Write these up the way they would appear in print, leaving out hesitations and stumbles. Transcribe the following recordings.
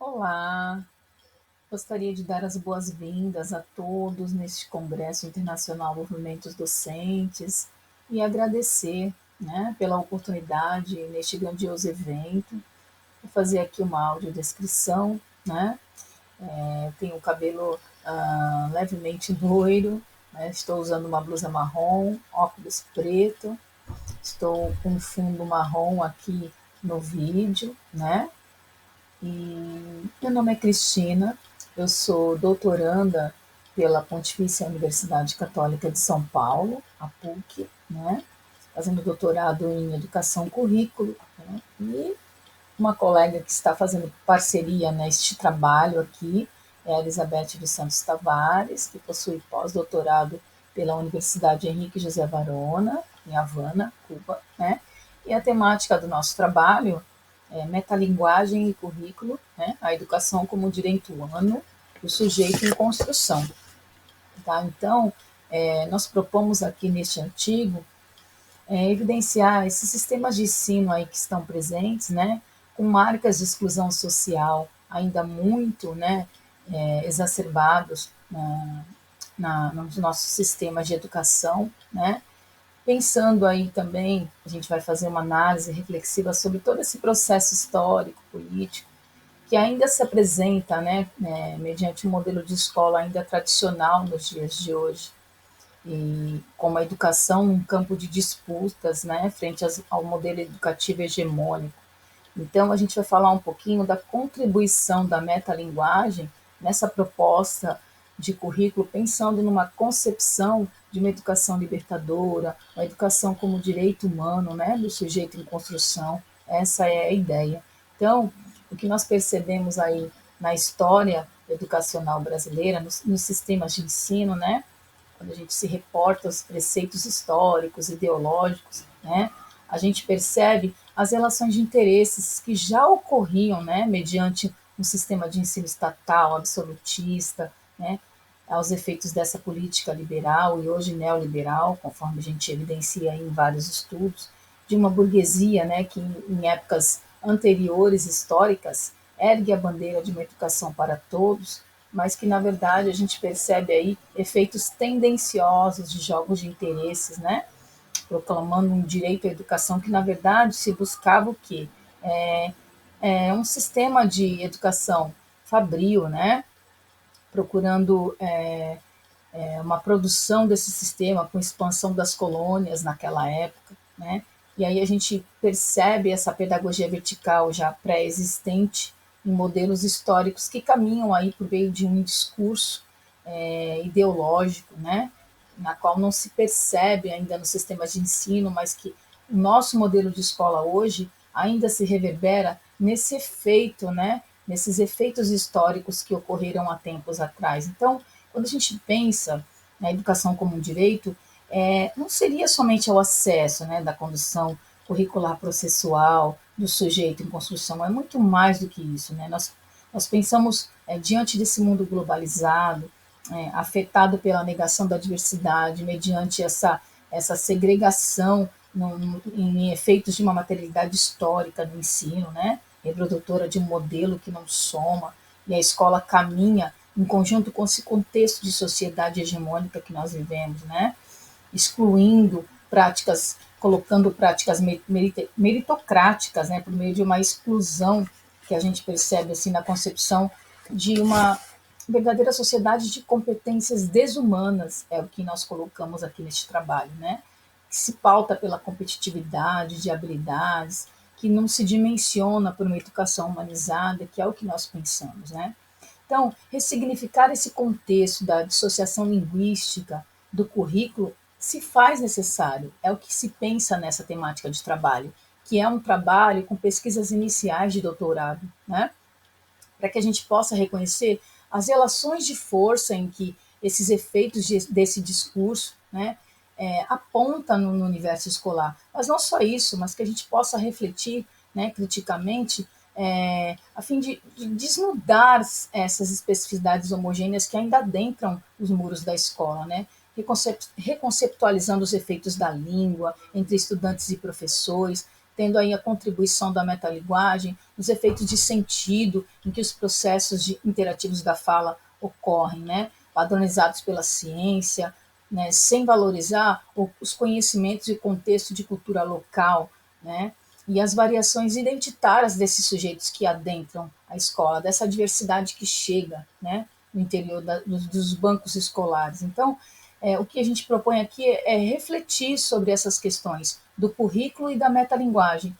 Olá, gostaria de dar as boas-vindas a todos neste Congresso Internacional Movimentos Docentes e agradecer, né, pela oportunidade neste grandioso evento. Vou fazer aqui uma audiodescrição, né? Eu tenho o cabelo levemente loiro, né? Estou usando uma blusa marrom, óculos preto, estou com um fundo marrom aqui no vídeo, né? E meu nome é Cristina, eu sou doutoranda pela Pontifícia Universidade Católica de São Paulo, a PUC, né? Fazendo doutorado em Educação Currículo, né? E uma colega que está fazendo parceria neste trabalho aqui é a Elizabeth dos Santos Tavares, que possui pós-doutorado pela Universidade Henrique José Varona, em Havana, Cuba, né? E a temática do nosso trabalho é metalinguagem e currículo, né? A educação como direito humano do sujeito em construção. Tá? Então, nós propomos aqui neste artigo evidenciar esses sistemas de ensino aí que estão presentes, né, com marcas de exclusão social ainda muito, né, exacerbados nos nossos sistemas de educação, né, pensando aí também, a gente vai fazer uma análise reflexiva sobre todo esse processo histórico, político, que ainda se apresenta, mediante um modelo de escola ainda tradicional nos dias de hoje, e como a educação um campo de disputas, né, frente ao modelo educativo hegemônico. Então, a gente vai falar um pouquinho da contribuição da metalinguagem nessa proposta de currículo, pensando numa concepção de uma educação libertadora, uma educação como direito humano, né, do sujeito em construção. Essa é a ideia. Então, o que nós percebemos aí na história educacional brasileira, nos sistemas de ensino, né, quando a gente se reporta aos preceitos históricos, ideológicos, né, a gente percebe as relações de interesses que já ocorriam, né, mediante um sistema de ensino estatal, absolutista, né, aos efeitos dessa política liberal e hoje neoliberal, conforme a gente evidencia em vários estudos, de uma burguesia, né, que em épocas anteriores históricas ergue a bandeira de uma educação para todos, mas que na verdade a gente percebe aí efeitos tendenciosos de jogos de interesses, né? Proclamando um direito à educação que na verdade se buscava o quê? Um sistema de educação fabril, né? Procurando uma produção desse sistema com expansão das colônias naquela época, né? E aí a gente percebe essa pedagogia vertical já pré-existente em modelos históricos que caminham aí por meio de um discurso ideológico, né? Na qual não se percebe ainda no sistema de ensino, mas que o nosso modelo de escola hoje ainda se reverbera nesse efeito, né? Nesses efeitos históricos que ocorreram há tempos atrás. Então, quando a gente pensa na educação como um direito, não seria somente o acesso, né, da condução curricular processual do sujeito em construção, é muito mais do que isso. Né? Nós pensamos, diante desse mundo globalizado, afetado pela negação da diversidade, mediante essa segregação em efeitos de uma materialidade histórica do ensino, né? Reprodutora de um modelo que não soma, e a escola caminha em conjunto com esse contexto de sociedade hegemônica que nós vivemos, né? Excluindo práticas, colocando práticas meritocráticas, né? Por meio de uma exclusão que a gente percebe assim na concepção de uma verdadeira sociedade de competências desumanas, é o que nós colocamos aqui neste trabalho, né? Que se pauta pela competitividade de habilidades, que não se dimensiona por uma educação humanizada, que é o que nós pensamos, né? Então, ressignificar esse contexto da dissociação linguística do currículo se faz necessário, é o que se pensa nessa temática de trabalho, que é um trabalho com pesquisas iniciais de doutorado, né? Para que a gente possa reconhecer as relações de força em que esses efeitos desse discurso, né, aponta no universo escolar. Mas não só isso, mas que a gente possa refletir, né, criticamente, a fim de desnudar essas especificidades homogêneas que ainda adentram os muros da escola, né? Reconceptualizando os efeitos da língua entre estudantes e professores, tendo aí a contribuição da metalinguagem os efeitos de sentido em que os processos interativos da fala ocorrem, né? Padronizados pela ciência, né? Sem valorizar os conhecimentos e contexto de cultura local, né? E as variações identitárias desses sujeitos que adentram a escola, dessa diversidade que chega, né, no interior dos bancos escolares. Então, o que a gente propõe aqui é refletir sobre essas questões do currículo e da metalinguagem,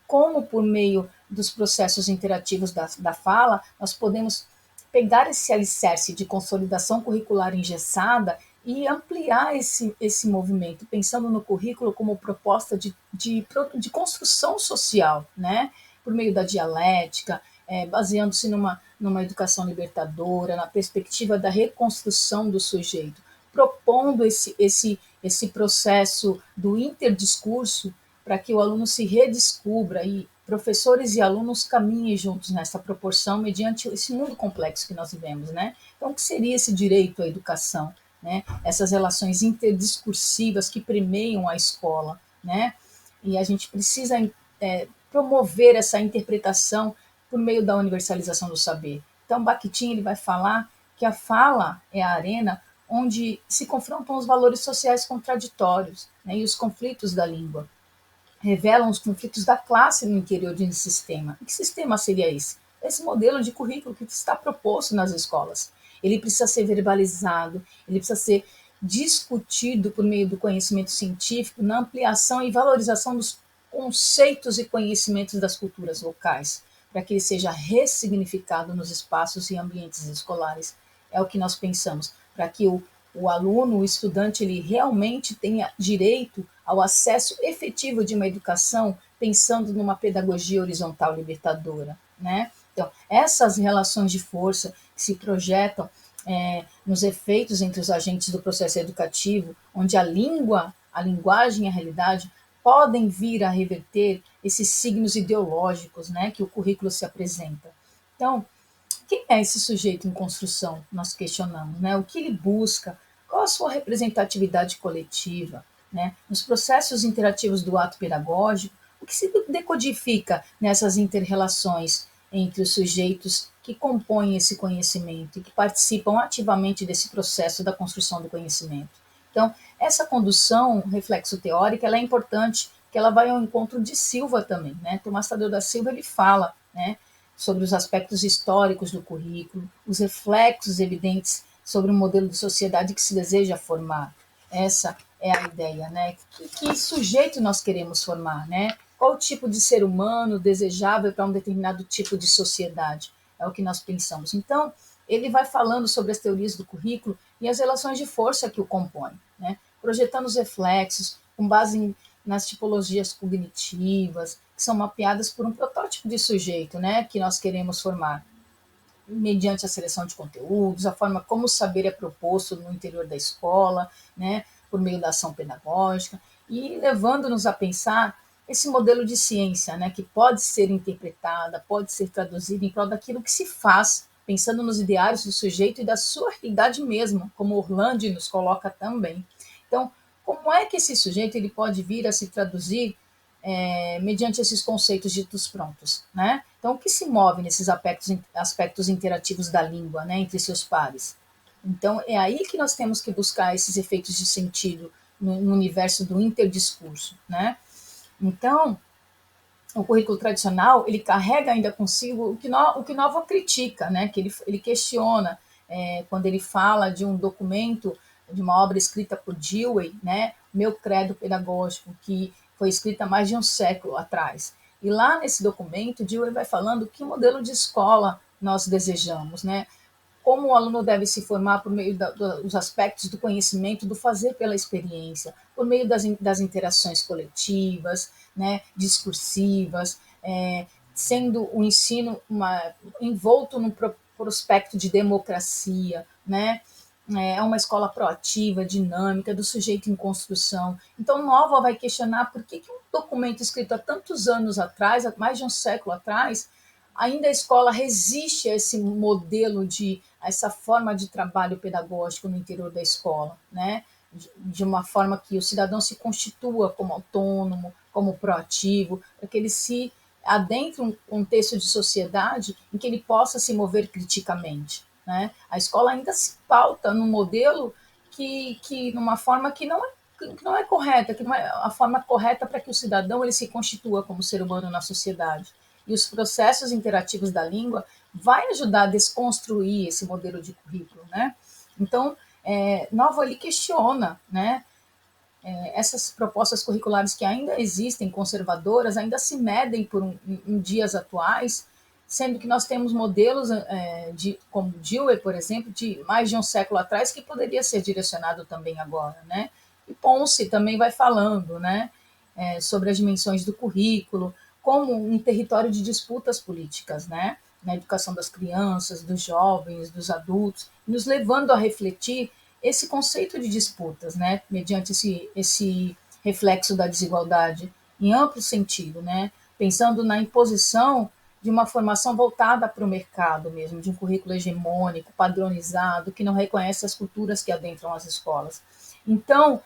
como por meio dos processos interativos da fala, nós podemos pegar esse alicerce de consolidação curricular engessada e ampliar esse movimento, pensando no currículo como proposta de construção social, né? Por meio da dialética, baseando-se numa educação libertadora, na perspectiva da reconstrução do sujeito, propondo esse processo do interdiscurso para que o aluno se redescubra e professores e alunos caminhem juntos nessa proporção mediante esse mundo complexo que nós vivemos, né? Então, o que seria esse direito à educação, né? Essas relações interdiscursivas que permeiam a escola, né? E a gente precisa promover essa interpretação por meio da universalização do saber. Então, Bakhtin ele vai falar que a fala é a arena onde se confrontam os valores sociais contraditórios, né, e os conflitos da língua. Revelam os conflitos da classe no interior de um sistema. E que sistema seria esse? Esse modelo de currículo que está proposto nas escolas. Ele precisa ser verbalizado, ele precisa ser discutido por meio do conhecimento científico na ampliação e valorização dos conceitos e conhecimentos das culturas locais, para que ele seja ressignificado nos espaços e ambientes escolares. É o que nós pensamos, para que o aluno, o estudante, ele realmente tenha direito ao acesso efetivo de uma educação, pensando numa pedagogia horizontal libertadora, né? Então, essas relações de força que se projetam nos efeitos entre os agentes do processo educativo, onde a língua, a linguagem e a realidade podem vir a reverter esses signos ideológicos, né, que o currículo se apresenta. Então, quem é esse sujeito em construção? Nós questionamos, né? O que ele busca? Qual a sua representatividade coletiva? Né? Nos processos interativos do ato pedagógico, o que se decodifica nessas interrelações entre os sujeitos que compõem esse conhecimento e que participam ativamente desse processo da construção do conhecimento? Então, essa condução reflexo-teórica ela é importante, porque ela vai ao encontro de Silva também. Né? Tomás Tadeu da Silva ele fala, né, sobre os aspectos históricos do currículo, os reflexos evidentes sobre o modelo de sociedade que se deseja formar. Essa é a ideia, né? Que sujeito nós queremos formar, né? Qual o tipo de ser humano desejável para um determinado tipo de sociedade? É o que nós pensamos. Então, ele vai falando sobre as teorias do currículo e as relações de força que o compõem, né? Projetando os reflexos com base nas tipologias cognitivas, que são mapeadas por um protótipo de sujeito, né, que nós queremos formar, mediante a seleção de conteúdos, a forma como o saber é proposto no interior da escola, né, por meio da ação pedagógica, e levando-nos a pensar esse modelo de ciência, né, que pode ser interpretada, pode ser traduzida em prol daquilo que se faz, pensando nos ideários do sujeito e da sua realidade mesmo, como Orlandi nos coloca também. Então, como é que esse sujeito ele pode vir a se traduzir mediante esses conceitos ditos prontos, né? Então, o que se move nesses aspectos interativos da língua, né, entre seus pares? Então, é aí que nós temos que buscar esses efeitos de sentido no universo do interdiscurso, né? Então, o currículo tradicional, ele carrega ainda consigo o que Nova critica, né? Que ele questiona quando ele fala de um documento, de uma obra escrita por Dewey, né? Meu Credo Pedagógico, que foi escrita há mais de um século atrás. E lá nesse documento, Dewey vai falando que modelo de escola nós desejamos, né? Como o aluno deve se formar por meio dos aspectos do conhecimento, do fazer pela experiência, por meio das interações coletivas, né, discursivas, sendo o ensino envolto num prospecto de democracia, né? É uma escola proativa, dinâmica, do sujeito em construção. Então, Nova vai questionar por que um documento escrito há tantos anos atrás, há mais de um século atrás, ainda a escola resiste a esse modelo a essa forma de trabalho pedagógico no interior da escola, né? De uma forma que o cidadão se constitua como autônomo, como proativo, para que ele se adentre um contexto de sociedade em que ele possa se mover criticamente, né? A escola ainda se pauta num modelo que numa forma que não é correta, que não é a forma correta para que o cidadão ele se constitua como ser humano na sociedade. E os processos interativos da língua vai ajudar a desconstruir esse modelo de currículo, né? Então, Nova ele questiona, né? Essas propostas curriculares que ainda existem, conservadoras, ainda se medem em dias atuais, sendo que nós temos modelos como Dewey, por exemplo, de mais de um século atrás, que poderia ser direcionado também agora, né? E Ponce também vai falando, né, sobre as dimensões do currículo, como um território de disputas políticas, né? Na educação das crianças, dos jovens, dos adultos, nos levando a refletir esse conceito de disputas, né, mediante esse reflexo da desigualdade em amplo sentido, né, pensando na imposição de uma formação voltada para o mercado mesmo, de um currículo hegemônico, padronizado, que não reconhece as culturas que adentram as escolas. Então,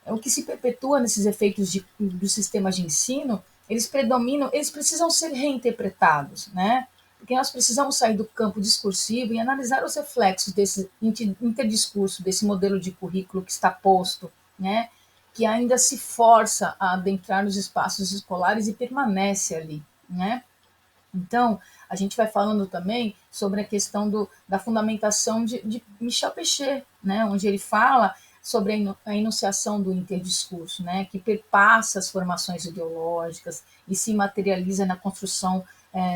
o que se perpetua nesses efeitos dos sistemas de ensino, eles predominam, eles precisam ser reinterpretados, né? Porque nós precisamos sair do campo discursivo e analisar os reflexos desse interdiscurso, desse modelo de currículo que está posto, né? Que ainda se força a adentrar nos espaços escolares e permanece ali, né? Então, a gente vai falando também sobre a questão da fundamentação de Michel Pechet, né, onde ele fala sobre a enunciação do interdiscurso, né, que perpassa as formações ideológicas e se materializa na construção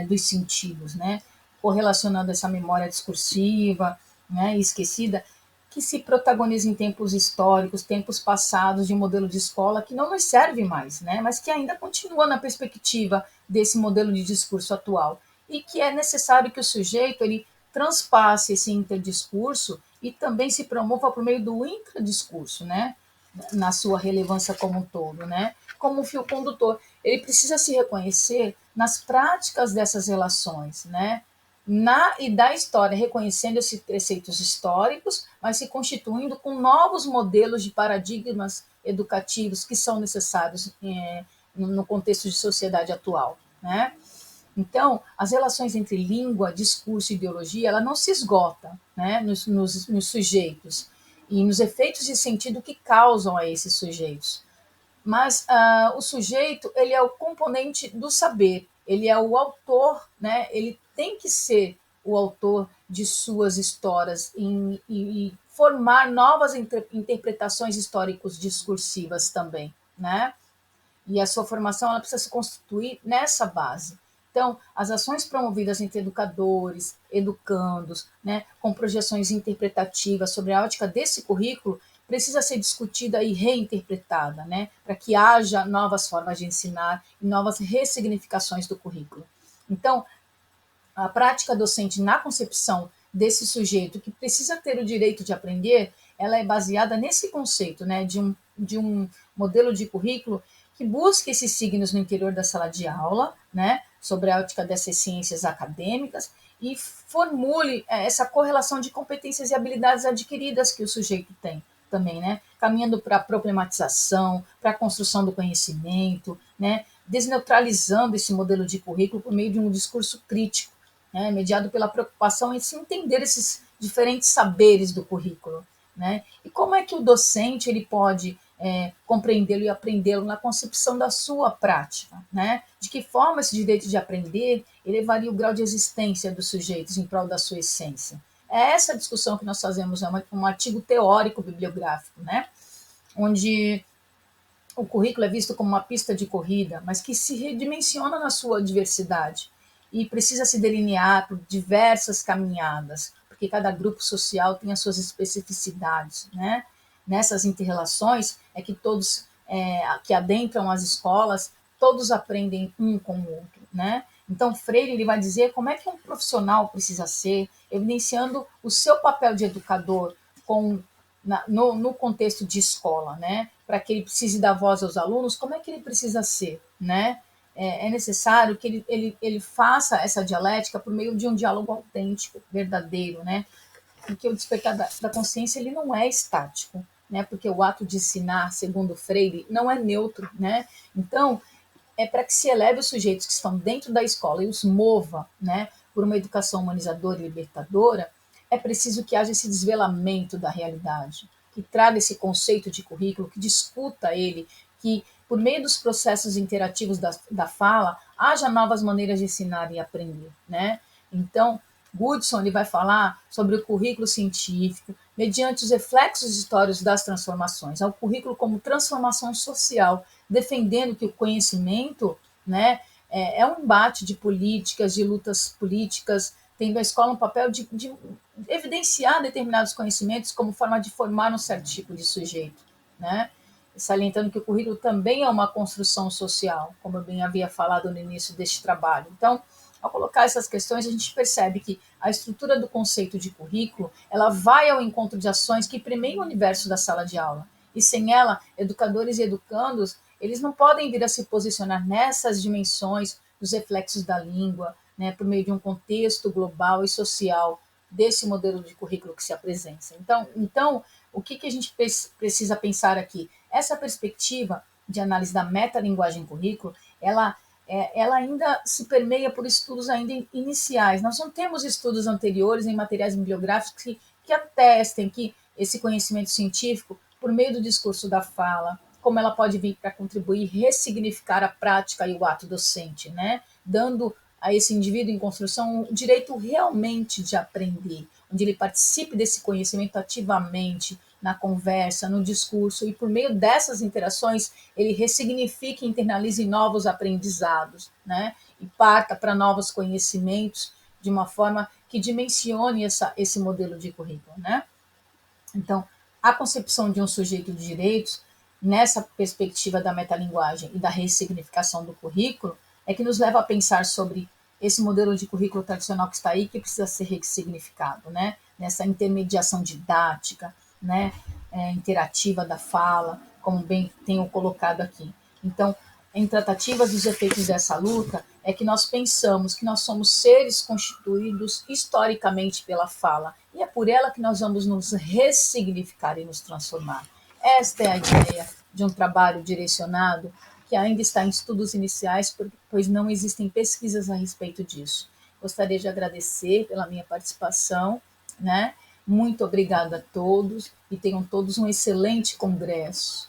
dos sentidos, né, correlacionando essa memória discursiva, né, esquecida, que se protagoniza em tempos históricos, tempos passados de um modelo de escola que não nos serve mais, né, mas que ainda continua na perspectiva desse modelo de discurso atual e que é necessário que o sujeito ele transpasse esse interdiscurso e também se promova por meio do intradiscurso, né, na sua relevância como um todo, né, como um fio condutor. Ele precisa se reconhecer nas práticas dessas relações, né, na e da história, reconhecendo esses preceitos históricos, mas se constituindo com novos modelos de paradigmas educativos que são necessários no contexto de sociedade atual, né? Então, as relações entre língua, discurso e ideologia, ela não se esgota, né, nos sujeitos e nos efeitos de sentido que causam a esses sujeitos. Mas o sujeito, ele é o componente do saber, ele é o autor, né? Ele tem que ser o autor de suas histórias e formar novas interpretações históricos discursivas também, né? E a sua formação ela precisa se constituir nessa base. Então, as ações promovidas entre educadores, educandos, né, com projeções interpretativas sobre a ótica desse currículo, precisa ser discutida e reinterpretada, né, para que haja novas formas de ensinar e novas ressignificações do currículo. Então, a prática docente na concepção desse sujeito que precisa ter o direito de aprender, ela é baseada nesse conceito, né, de um modelo de currículo que busque esses signos no interior da sala de aula, né, sobre a ótica dessas ciências acadêmicas e formule essa correlação de competências e habilidades adquiridas que o sujeito tem também, né, caminhando para a problematização, para a construção do conhecimento, né, desneutralizando esse modelo de currículo por meio de um discurso crítico, né, mediado pela preocupação em se entender esses diferentes saberes do currículo, né? E como é que o docente ele pode compreendê-lo e aprendê-lo na concepção da sua prática, né? De que forma esse direito de aprender elevaria o grau de existência dos sujeitos em prol da sua essência? É essa discussão que nós fazemos, é um artigo teórico bibliográfico, né? Onde o currículo é visto como uma pista de corrida, mas que se redimensiona na sua diversidade e precisa se delinear por diversas caminhadas, porque cada grupo social tem as suas especificidades, né? Nessas interrelações é que todos que adentram as escolas, todos aprendem um com o outro, né? Então, Freire ele vai dizer como é que um profissional precisa ser, evidenciando o seu papel de educador com no contexto de escola, né? Para que ele precise dar voz aos alunos, como é que ele precisa ser, né? É necessário que ele faça essa dialética por meio de um diálogo autêntico, verdadeiro, né? Porque o despertar da consciência ele não é estático, né? Porque o ato de ensinar, segundo Freire, não é neutro, né? Então é para que se eleve os sujeitos que estão dentro da escola e os mova, né, por uma educação humanizadora e libertadora, é preciso que haja esse desvelamento da realidade, que traga esse conceito de currículo, que discuta ele, que por meio dos processos interativos da fala, haja novas maneiras de ensinar e aprender, né? Então, Goodson ele vai falar sobre o currículo científico, mediante os reflexos históricos das transformações, ao currículo como transformação social, defendendo que o conhecimento, né, é um embate de políticas, de lutas políticas, tendo a escola um papel de evidenciar determinados conhecimentos como forma de formar um certo tipo de sujeito, né? Salientando que o currículo também é uma construção social, como eu bem havia falado no início deste trabalho. Então, ao colocar essas questões, a gente percebe que a estrutura do conceito de currículo, ela vai ao encontro de ações que permeiam o universo da sala de aula. E sem ela, educadores e educandos, eles não podem vir a se posicionar nessas dimensões dos reflexos da língua, né, por meio de um contexto global e social desse modelo de currículo que se apresenta. Então o que a gente precisa pensar aqui? Essa perspectiva de análise da metalinguagem currículo, ela ainda se permeia por estudos ainda iniciais. Nós não temos estudos anteriores em materiais bibliográficos que atestem que esse conhecimento científico, por meio do discurso da fala, como ela pode vir para contribuir, ressignificar a prática e o ato docente, né? Dando a esse indivíduo em construção o direito realmente de aprender, onde ele participe desse conhecimento ativamente, na conversa, no discurso, e por meio dessas interações ele ressignifique e internalize novos aprendizados, né? E parta para novos conhecimentos de uma forma que dimensione esse modelo de currículo, né? Então, a concepção de um sujeito de direitos, nessa perspectiva da metalinguagem e da ressignificação do currículo, é que nos leva a pensar sobre esse modelo de currículo tradicional que está aí, que precisa ser ressignificado, né? Nessa intermediação didática, né? Interativa da fala, como bem tenho colocado aqui. Então, em tratativas dos efeitos dessa luta, é que nós pensamos que nós somos seres constituídos historicamente pela fala, e é por ela que nós vamos nos ressignificar e nos transformar. Esta é a ideia de um trabalho direcionado que ainda está em estudos iniciais, pois não existem pesquisas a respeito disso. Gostaria de agradecer pela minha participação, né? Muito obrigada a todos e tenham todos um excelente congresso.